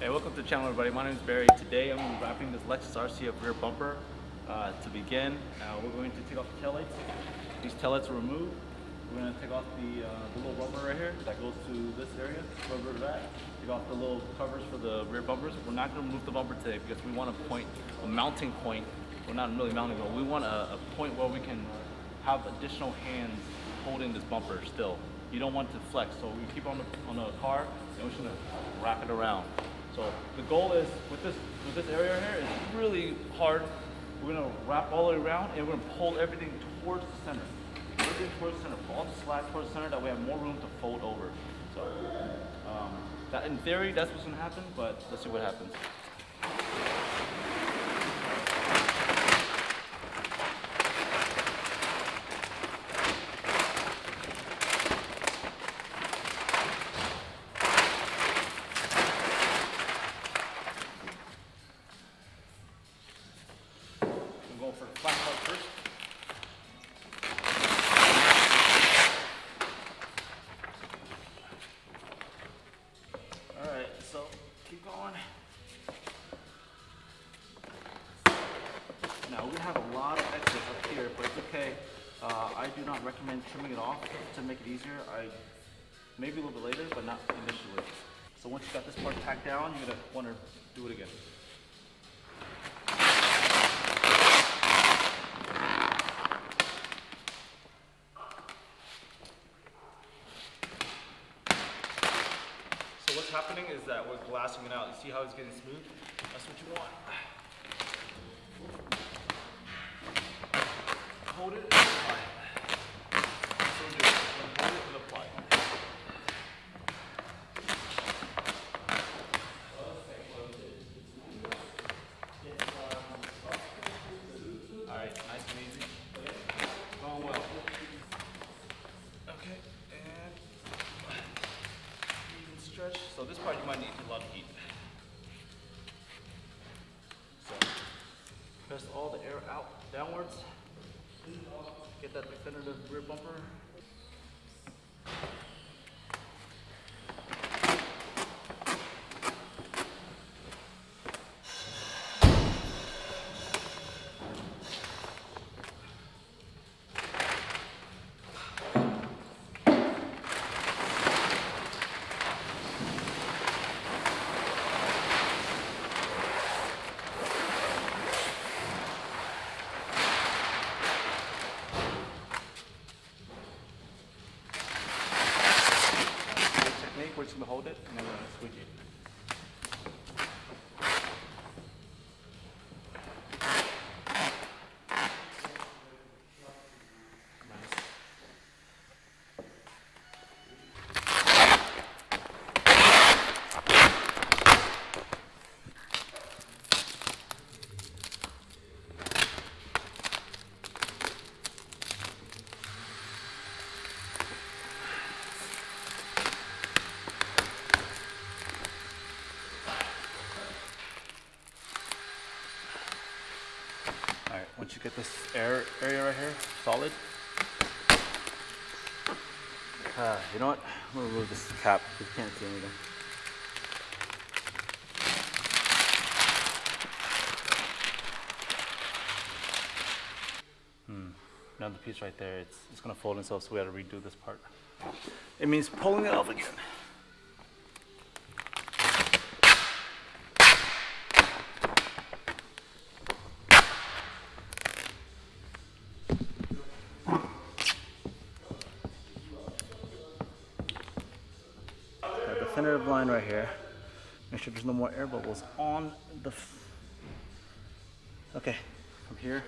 Hey, welcome to the channel, everybody. My name is Barry. Today I'm going to be wrapping this Lexus RCF rear bumper. To begin, we're going to take off the taillights. These taillights are removed. We're going to take off the little rubber right here that goes to this area, rubber that. Take off the little covers for the rear bumpers. We're not going to remove the bumper today because we want a mounting point. We're not really mounting, but we want a point where we can have additional hands holding this bumper still. You don't want to flex, so we keep on the car, and we're just going to wrap it around. So the goal is, with this area here, it's really hard. We're gonna wrap all the way around and we're gonna pull everything towards the center. Everything towards the center, pull all the slack towards the center, that we have more room to fold over. So that, in theory, that's what's gonna happen, but let's see what happens. For the flat part first. Alright, so keep going. Now we have a lot of excess up here, but it's okay. I do not recommend trimming it off to make it easier. Maybe a little bit later, but not initially. So once you got this part tacked down, you're gonna want to do it again. So what's happening is that we're glassing it out. You see how it's getting smooth? That's what you want. Hold it and apply it. So do it. Hold it and apply it. Alright, nice and easy. Going well. Okay, and even stretch. So this part you might need a lot of heat. So press all the air out downwards. Get that definitive rear bumper. We're just going to hold it and then we're going to squeegee it. Alright, once you get this area right here solid, you know what? I'm going to remove this cap because you can't see anything. Another piece right there, it's going to fold itself, so we got to redo this part. It means pulling it off again. Definitive line right here. Make sure there's no more air bubbles on the. Okay, from here.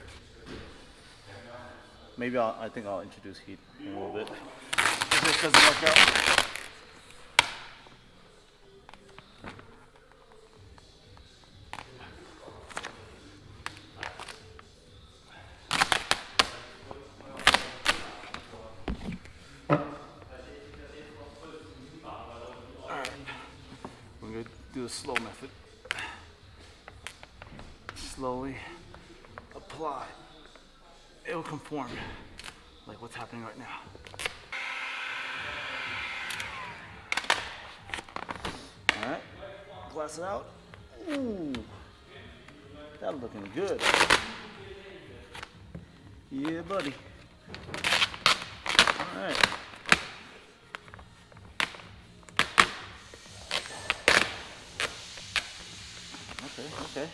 Maybe I think I'll introduce heat in a little bit. If this doesn't work out. Do the slow method. Slowly apply. It will conform like what's happening right now. All right. glass it out. Ooh, that's looking good. Yeah, buddy. All right. Okay.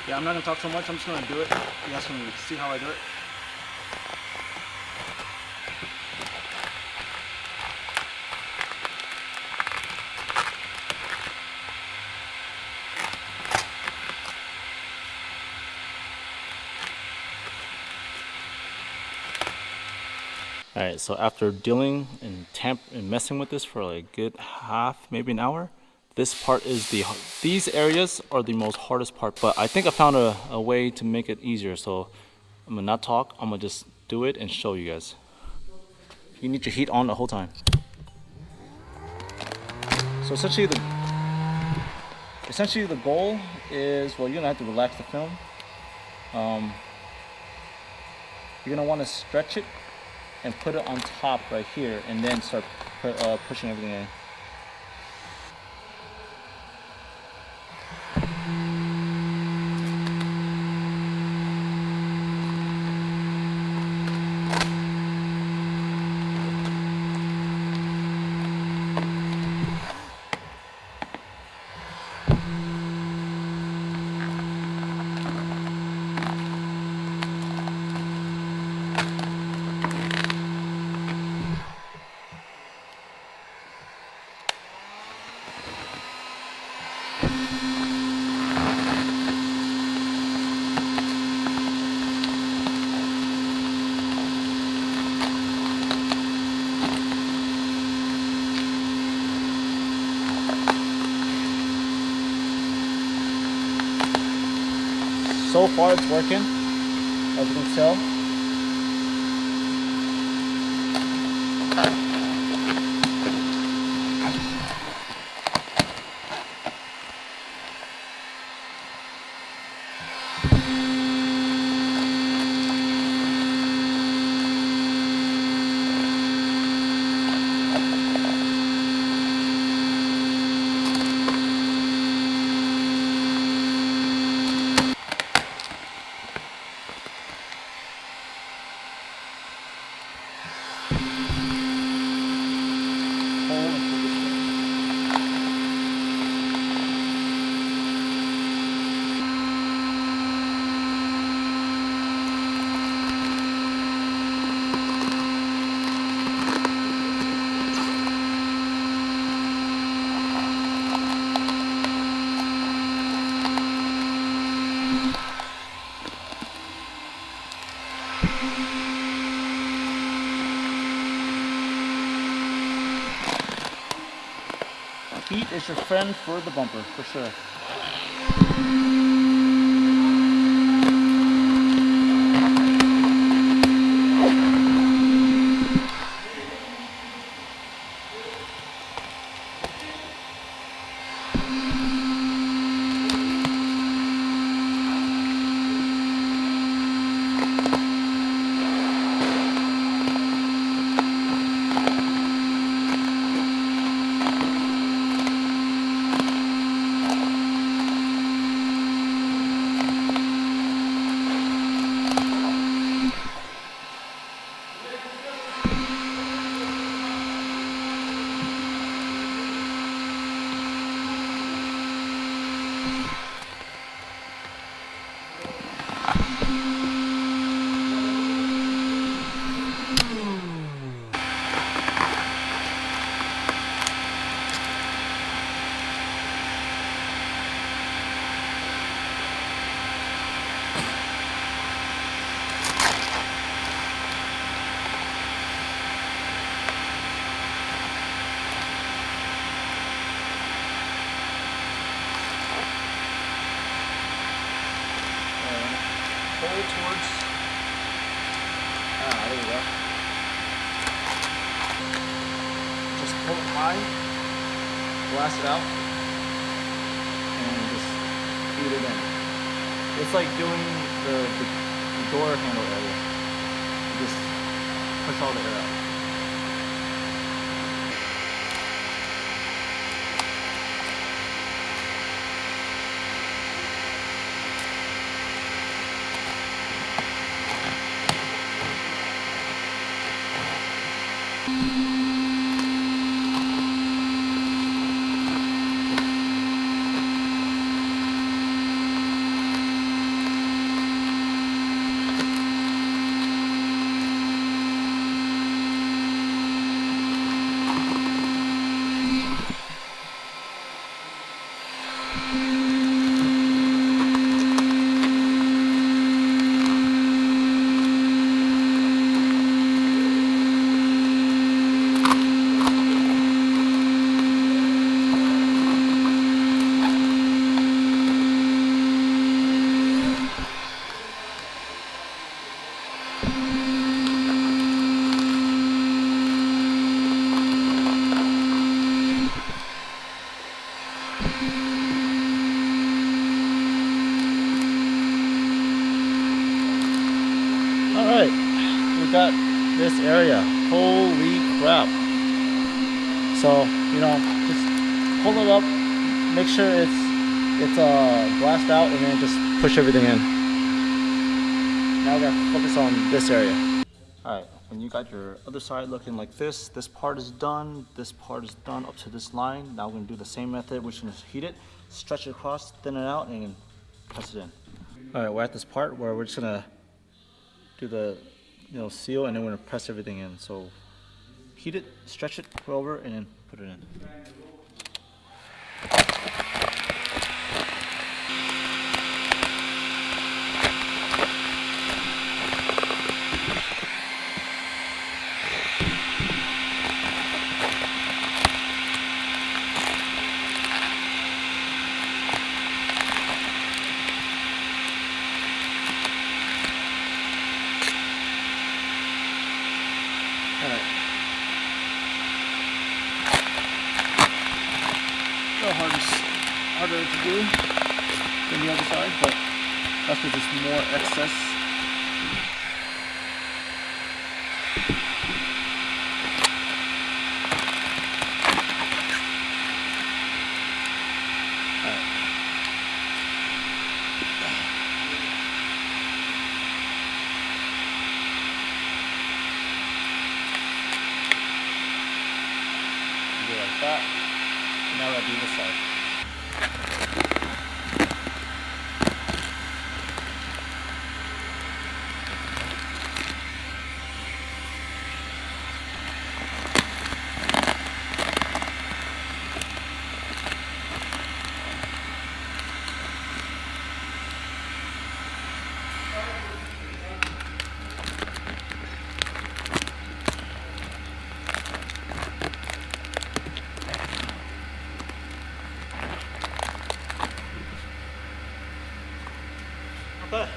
Yeah, I'm not gonna talk so much. I'm just gonna do it. You guys can see how I do it. All right, so after dealing and messing with this for like a good half, maybe an hour, this part is these areas are the most hardest part, but I think I found a way to make it easier. So I'm gonna not talk, I'm gonna just do it and show you guys. You need your heat on the whole time. So essentially the goal is, well, you're gonna have to relax the film. You're gonna wanna stretch it and put it on top right here, and then start pushing everything in. So far it's working, as you can tell. Heat is your friend for the bumper, for sure. Pull towards, there we go. Just pull it high, blast it out, and just feed it in. It's like doing the door handle area. You just push all the air out. Alright, we got this area. Holy crap. So, just pull it up, make sure it's glassed out, and then just push everything in. Now we gotta focus on this area. Alright, when you got your other side looking like this part is done, this part is done up to this line. Now we're gonna do the same method. We're just gonna heat it, stretch it across, thin it out, and press it in. Alright, we're at this part where we're just gonna do the seal, and then we're gonna press everything in. So heat it, stretch it, put over, and then put it in. Alright. A little harder to do than the other side, but that's with just more excess. Like that. Now we'll do this side. Okay,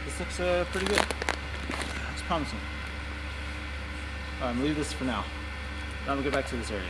this looks pretty good. It's promising. Alright, I'm gonna leave this for now. Now I'm gonna get back to this area.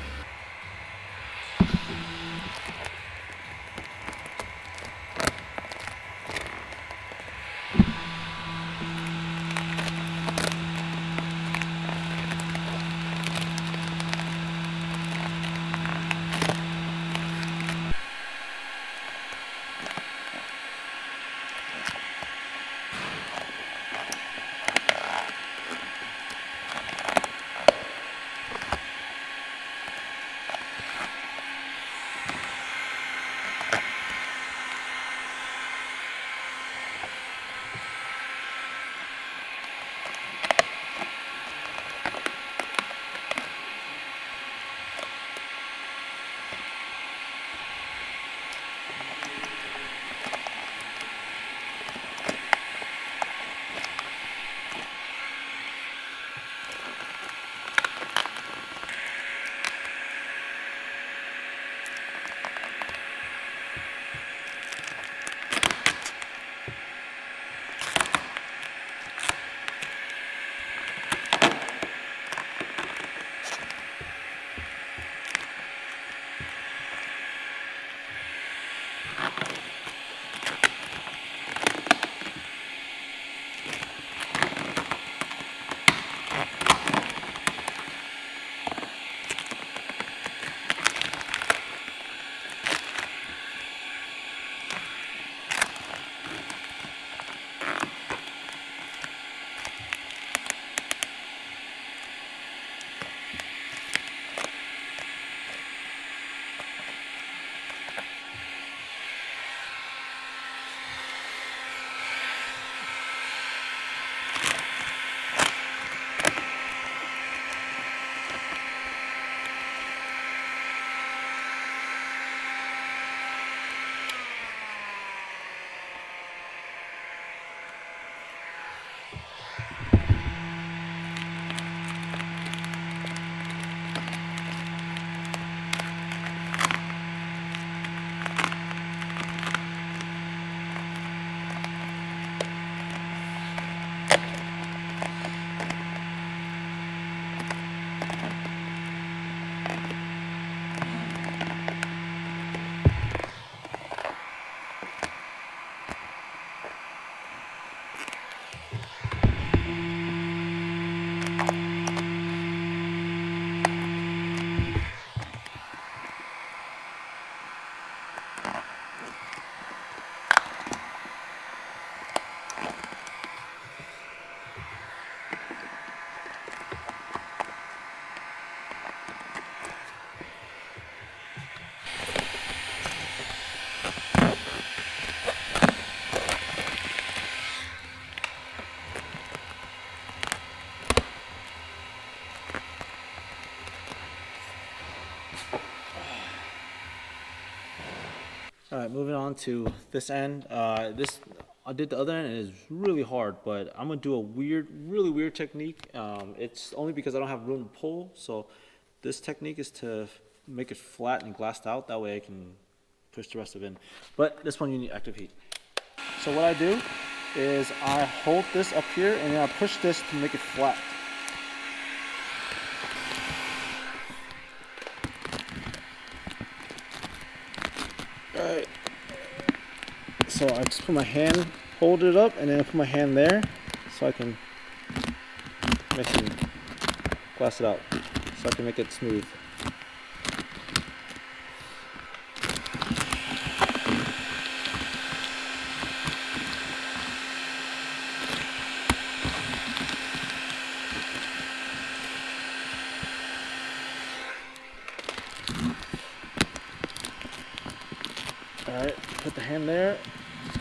All right, moving on to this end. I did the other end, and it's really hard. But I'm gonna do a really weird technique. It's only because I don't have room to pull. So this technique is to make it flat and glassed out. That way I can push the rest of it in. But this one you need active heat. So what I do is I hold this up here, and then I push this to make it flat. All right. So I just put my hand, hold it up, and then I put my hand there so I can glass it out, so I can make it smooth. Alright, put the hand there,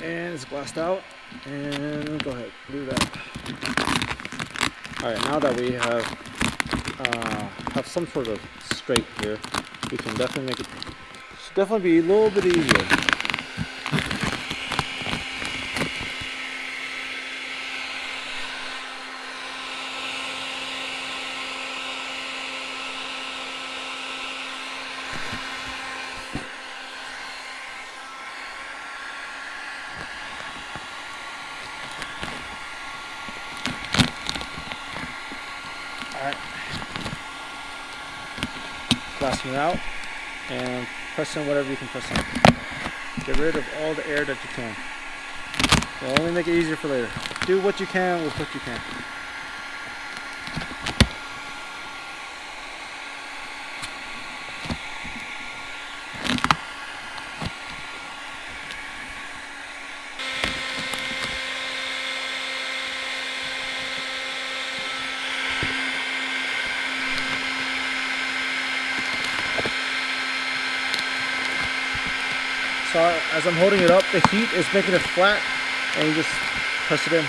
and it's glassed out, and go ahead, do that. Alright, now that we have some sort of straight here, we can definitely make it, should definitely be a little bit easier. Alright, glassing it out, and press in whatever you can press in. Get rid of all the air that you can. It'll only make it easier for later. Do what you can with what you can. So as I'm holding it up, the heat is making it flat, and you just press it in.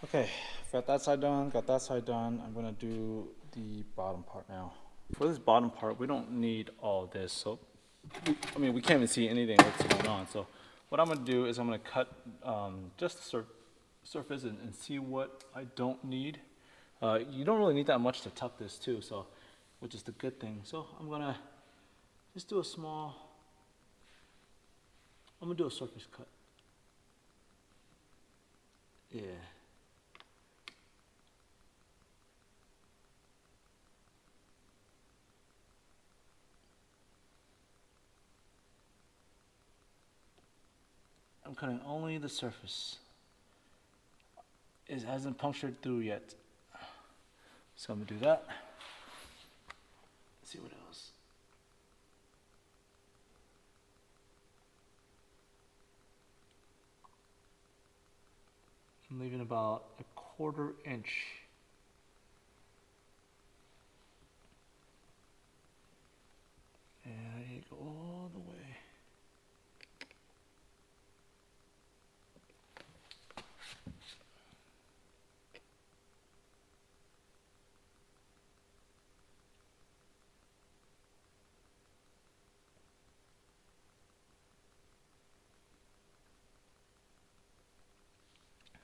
Okay, got that side done, got that side done. I'm gonna do the bottom part now. For this bottom part, we don't need all of this. So, we can't even see anything that's going on. So what I'm gonna do is I'm gonna cut just the surface and see what I don't need. You don't really need that much to tuck this too, so which is the good thing. So I'm gonna just do a surface cut. Yeah. I'm cutting only the surface. It hasn't punctured through yet. So I'm gonna do that. Let's see what else. I'm leaving about a 1/4 inch.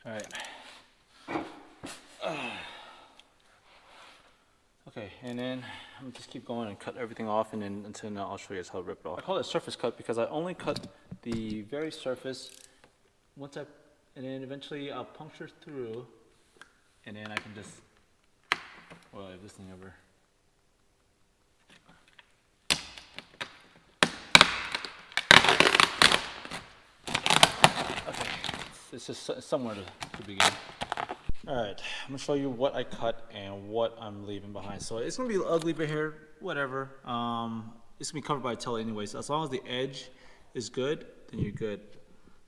All right. Okay, and then I'm just keep going and cut everything off, and then until now I'll show you guys how to rip it off. I call it a surface cut because I only cut the very surface. And then eventually I'll puncture through, and then I can just, well, I have this thing over. Okay, it's just somewhere to begin. All right, I'm gonna show you what I cut and what I'm leaving behind. So it's gonna be ugly right here, whatever. It's gonna be covered by a tail anyway, so as long as the edge is good, then you're good.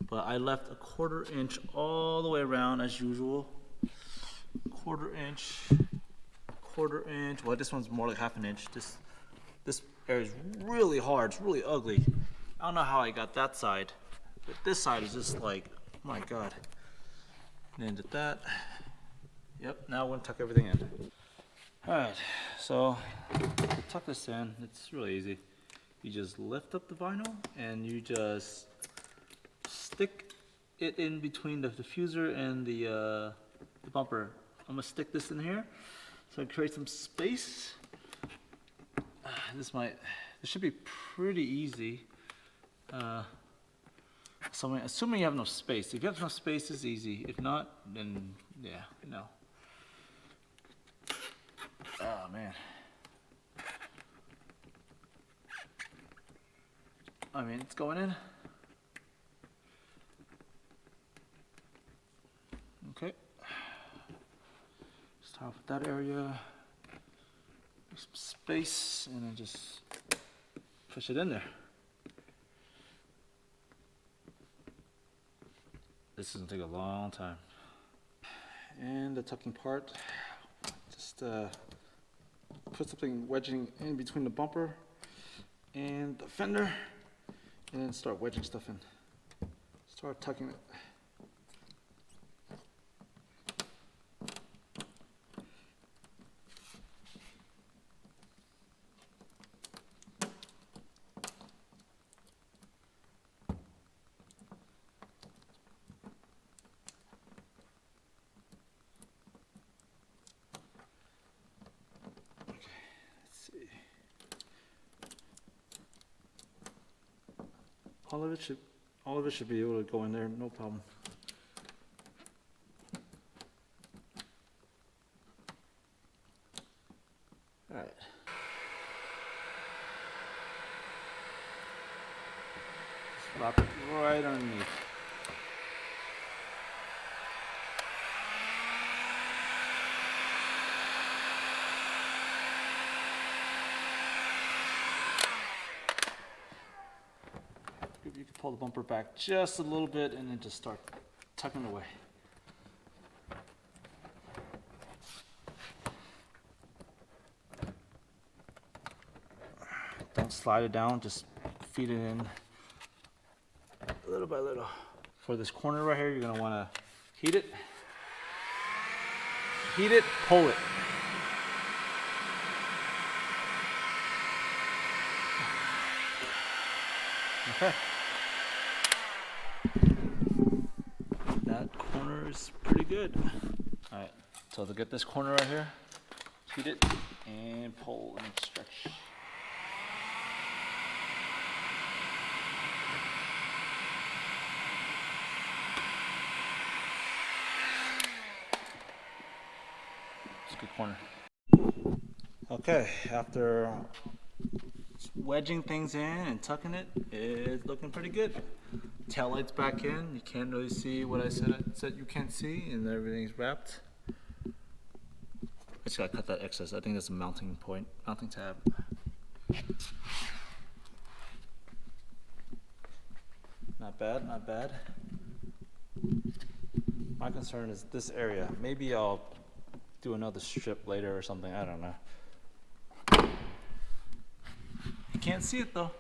But I left a 1/4 inch all the way around as usual. 1/4 inch, 1/4 inch. Well, this one's more like 1/2 inch. This area is really hard, it's really ugly. I don't know how I got that side, but this side is just like, oh my God. And then did that. Yep, now I'm gonna tuck everything in. All right, so to tuck this in, it's really easy. You just lift up the vinyl and you just stick it in between the diffuser and the bumper. I'm gonna stick this in here so I create some space. This should be pretty easy. So assuming you have enough space. If you have enough space, it's easy. If not, then yeah, no. Oh man. I mean, it's going in. Okay. Start with that area. Make some space, and then just push it in there. This is gonna take a long time. And the tucking part, just put something wedging in between the bumper and the fender, and then start wedging stuff in. Start tucking it. All of it should be able to go in there, no problem. All right. Just wrap it right underneath. You can pull the bumper back just a little bit and then just start tucking it away. Don't slide it down, just feed it in little by little. For this corner right here, you're gonna wanna heat it, pull it. Okay. That corner is pretty good. All right, so to get this corner right here, heat it and pull and stretch. It's a good corner. Okay, after wedging things in and tucking it, it's looking pretty good. Tail lights back in. You can't really see what I said you can't see, and everything's wrapped. I just gotta cut that excess. I think that's a mounting point, mounting tab. Not bad, not bad. My concern is this area. Maybe I'll do another strip later or something. I don't know. You can't see it though.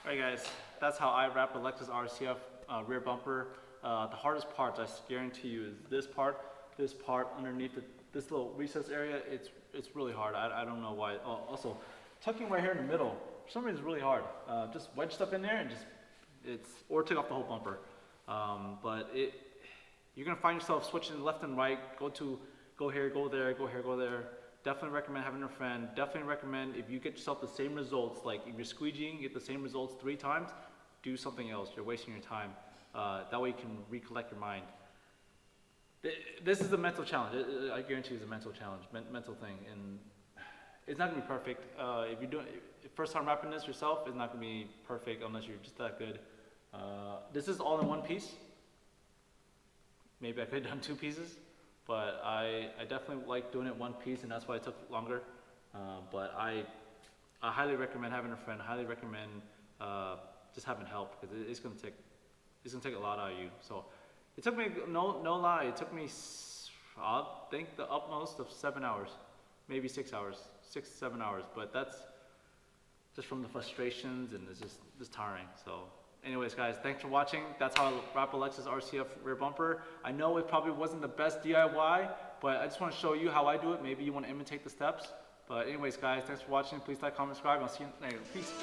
Alright guys, that's how I wrap a Lexus RCF rear bumper. The hardest part, I guarantee you, is this part underneath this little recess area. It's really hard. I don't know why. Also, tucking right here in the middle, for some reason it's really hard. Just wedge stuff in there and just or take off the whole bumper. But you're gonna find yourself switching left and right, go here, go there, go here, go there. Definitely recommend having a friend. Definitely recommend if you get yourself the same results, like if you're squeegeeing, get the same results 3 times, do something else. You're wasting your time. That way you can recollect your mind. This is a mental challenge. I guarantee you it's a mental challenge, mental thing. And it's not gonna be perfect. If you're doing first time wrapping this yourself, it's not gonna be perfect unless you're just that good. This is all in one piece. Maybe I could have done 2 pieces, but I definitely like doing it one piece, and that's why it took longer. But I highly recommend having a friend. I highly recommend just having help, because it's gonna take a lot out of you. So it took me no lie. It took me I think the utmost of 7 hours, maybe 6 hours, 6 to 7 hours. But that's just from the frustrations, and it's just tiring. So. Anyways, guys, thanks for watching. That's how I wrap a Lexus RCF rear bumper. I know it probably wasn't the best DIY, but I just want to show you how I do it. Maybe you want to imitate the steps. But anyways, guys, thanks for watching. Please like, comment, subscribe. I'll see you later. Peace.